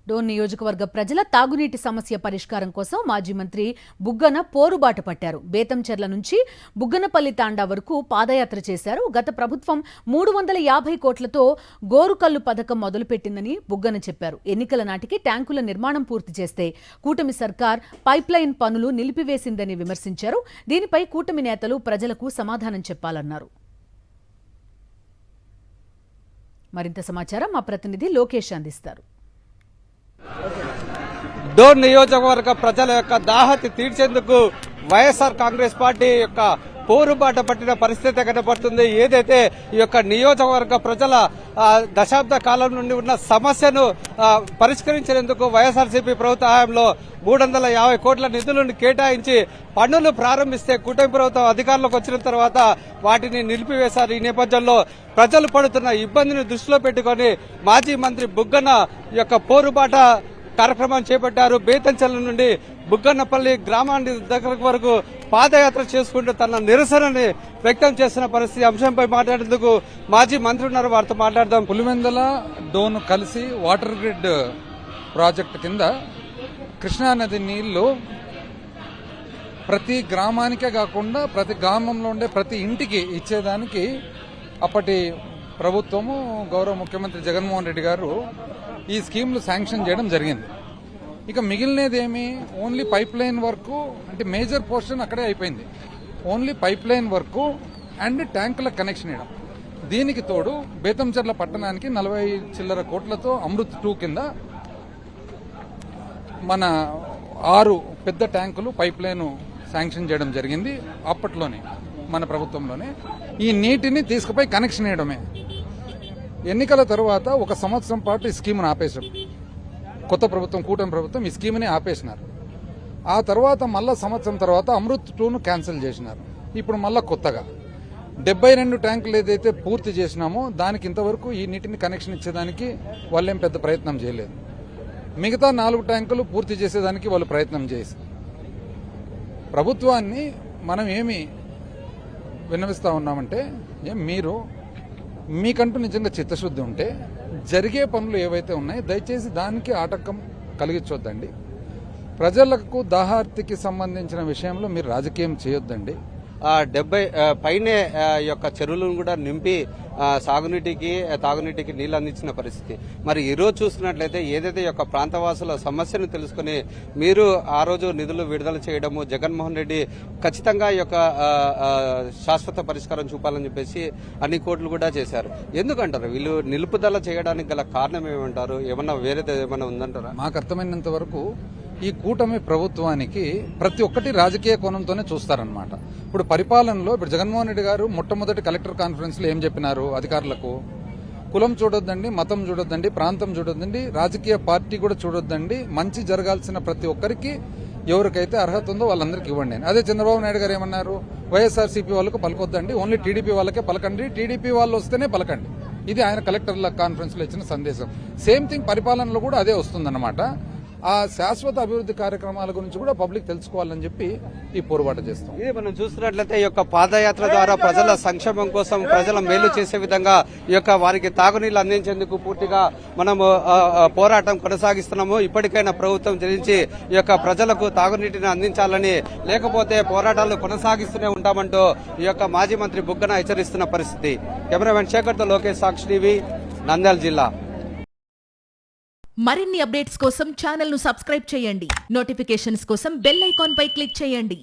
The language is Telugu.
డోన్ నియోజకవర్గ ప్రజల తాగునీటి సమస్య పరిష్కారం కోసం మాజీ మంత్రి బుగ్గన పోరుబాట పట్టారు. బేతంచెర్ల నుంచి బుగ్గనపల్లి తాండా వరకు పాదయాత్ర చేశారు. గత ప్రభుత్వం 350 కోట్లతో గోరుకల్లు పథకం మొదలుపెట్టిందని బుగ్గన చెప్పారు. ఎన్నికల నాటికి ట్యాంకుల నిర్మాణం పూర్తి చేస్తే కూటమి సర్కార్ పైప్లైన్ పనులు నిలిపివేసిందని విమర్శించారు. దీనిపై కూటమి నేతలు ప్రజలకు సమాధానం చెప్పాలన్నారు. మరింత సమాచారం మా ప్రతినిధి లోకేష్ అందిస్తారు. డోన్ నియోజకవర్గ ప్రజల యొక్క దాహతి తీర్చేందుకు వైఎస్ఆర్ కాంగ్రెస్ పార్టీ యొక్క పోరుబాట పట్టిన పరిస్థితి కనబడుతుంది. ఏదైతే ఈ యొక్క నియోజకవర్గ ప్రజల దశాబ్ద కాలం నుండి ఉన్న సమస్యను పరిష్కరించేందుకు వైఎస్ఆర్సీపీ ప్రభుత్వ హయాంలో 350 కోట్ల నిధులను కేటాయించి పనులు ప్రారంభిస్తే కూటమి ప్రభుత్వం అధికారంలోకి వచ్చిన తర్వాత వాటిని నిలిపివేశారు. ఈ నేపథ్యంలో ప్రజలు పడుతున్న ఇబ్బందిని దృష్టిలో పెట్టుకుని మాజీ మంత్రి బుగ్గన యొక్క పోరుబాట కార్యక్రమం చేపట్టారు. బేతంచెర్ల నుండి బుగ్గన్నపల్లి గ్రామాన్ని దగ్గర వరకు పాదయాత్ర చేసుకుంటూ తన నిరసనని వ్యక్తం చేస్తున్న పరిస్థితి. అంశంపై మాట్లాడేందుకు మాజీ మంత్రి ఉన్నారు, వారితో మాట్లాడదాం. పులివెందుల డోన్ కలిసి వాటర్ గ్రిడ్ ప్రాజెక్టు కింద కృష్ణానది నీళ్లు ప్రతి గ్రామానికే కాకుండా ప్రతి గ్రామంలో ఉండే ప్రతి ఇంటికి ఇచ్చేదానికి అప్పటి ప్రభుత్వము గౌరవ ముఖ్యమంత్రి జగన్మోహన్ రెడ్డి గారు ఈ స్కీమ్లు శాంక్షన్ చేయడం జరిగింది. ఇక మిగిలినదేమి ఓన్లీ పైప్ లైన్ వర్క్, అంటే మేజర్ పోర్షన్ అక్కడే అయిపోయింది. Only pipe line work and ట్యాంకుల కనెక్షన్ ఇవ్వడం. దీనికి తోడు బేతంచెర్ల పట్టణానికి 40 చిల్లర కోట్లతో అమృత్ 2 కింద మన 6 పెద్ద ట్యాంకులు పైప్ లైన్ శాంక్షన్ చేయడం జరిగింది. అప్పట్లోనే మన ప్రభుత్వంలోనే ఈ నీటిని తీసుకుపోయి కనెక్షన్ ఇవ్వడమే. ఎన్నికల తర్వాత 1 సంవత్సరం పాటు ఈ స్కీమ్ను ఆపేశాం. కొత్త ప్రభుత్వం, కూటమి ప్రభుత్వం ఈ స్కీమ్ని ఆపేసినారు. ఆ తర్వాత మళ్ళా సంవత్సరం తర్వాత అమృత్ 2ను క్యాన్సిల్ చేసినారు. ఇప్పుడు మళ్ళా కొత్తగా 72 ట్యాంకులు ఏదైతే పూర్తి చేసినామో దానికి ఇంతవరకు ఈ నీటిని కనెక్షన్ ఇచ్చేదానికి వాళ్ళేం పెద్ద ప్రయత్నం చేయలేదు. మిగతా 4 ట్యాంకులు పూర్తి చేసేదానికి వాళ్ళు ప్రయత్నం చేసి ప్రభుత్వాన్ని మనం ఏమి విన్నవిస్తా ఉన్నామంటే, మీరు మీకంటూ నిజంగా చిత్తశుద్ధి ఉంటే జరిగే పనులు ఏవైతే ఉన్నాయో దయచేసి దానికి ఆటంకం కలిగించొద్దండి. ప్రజలకు దాహార్తికి సంబంధించిన విషయంలో మీరు రాజకీయం చేయొద్దండి. 70 పైనే యొక్క చెరువులను కూడా నింపి సాగునీటికి తాగునీటికి నీళ్లు అందించిన పరిస్థితి. మరి ఈ రోజు చూస్తున్నట్లయితే ఏదైతే యొక్క ప్రాంతవాసుల సమస్యను తెలుసుకుని మీరు ఆ రోజు నిధులు విడుదల చేయడము, జగన్మోహన్ రెడ్డి ఖచ్చితంగా ఈ యొక్క శాశ్వత పరిష్కారం చూపాలని చెప్పేసి అన్ని కోట్లు కూడా చేశారు. ఎందుకంటారు వీళ్ళు నిలుపుదల చేయడానికి గల కారణం ఏమంటారు? ఏమన్నా వేరేది ఏమన్నా ఉందంటారా? మాకు అర్థమైనంత వరకు ఈ కూటమి ప్రభుత్వానికి ప్రతి ఒక్కటి రాజకీయ కోణంతోనే చూస్తారనమాట. ఇప్పుడు పరిపాలనలో ఇప్పుడు జగన్మోహన్ రెడ్డి గారు మొట్టమొదటి కలెక్టర్ కాన్ఫరెన్స్ లో ఏం చెప్పినారు అధికారులకు? కులం చూడొద్దండి, మతం చూడొద్దండి, ప్రాంతం చూడొద్దండి, రాజకీయ పార్టీ కూడా చూడొద్దండి, మంచి జరగాల్సిన ప్రతి ఒక్కరికి ఎవరికైతే అర్హత ఉందో వాళ్ళందరికీ ఇవ్వండి. అదే చంద్రబాబు నాయుడు గారు ఏమన్నారు? వైఎస్ఆర్సీపీ వాళ్ళకు పలకొద్దండి, ఓన్లీ టీడీపీ వాళ్ళకే పలకండి, టీడీపీ వాళ్ళు వస్తేనే పలకండి. ఇది ఆయన కలెక్టర్ల కాన్ఫరెన్స్ లో ఇచ్చిన సందేశం. సేమ్ థింగ్ పరిపాలనలో కూడా అదే వస్తుందన్నమాట. ఆ శాశ్వత అభివృద్ధి కార్యక్రమాల గురించి కూడా పబ్లిక్ తెలుసుకోవాలని చెప్పి ఈ పోరుబాటు చేస్తాం. ఇది మనం చూస్తున్నట్లయితే ఈ యొక్క పాదయాత్ర ద్వారా ప్రజల సంక్షేమం కోసం, ప్రజల మేలు చేసే విధంగా ఈ యొక్క వారికి తాగునీళ్లు అందించేందుకు పూర్తిగా మనము పోరాటం కొనసాగిస్తున్నాము. ఇప్పటికైనా ప్రభుత్వం చెల్లించి ఈ యొక్క ప్రజలకు తాగునీటిని అందించాలని, లేకపోతే పోరాటాలు కొనసాగిస్తూనే ఉంటామంటూ ఈ యొక్క మాజీ మంత్రి బుగ్గన హెచ్చరిస్తున్న పరిస్థితి. కెమెరామెన్ శేఖర్తో లోకేష్, సాక్షి టీవీ, నంద్యాల జిల్లా. మరిన్ని అప్డేట్స్ కోసం ఛానల్ ను సబ్స్క్రైబ్ చేయండి. నోటిఫికేషన్స్ కోసం బెల్ ఐకాన్ పై క్లిక్ చేయండి.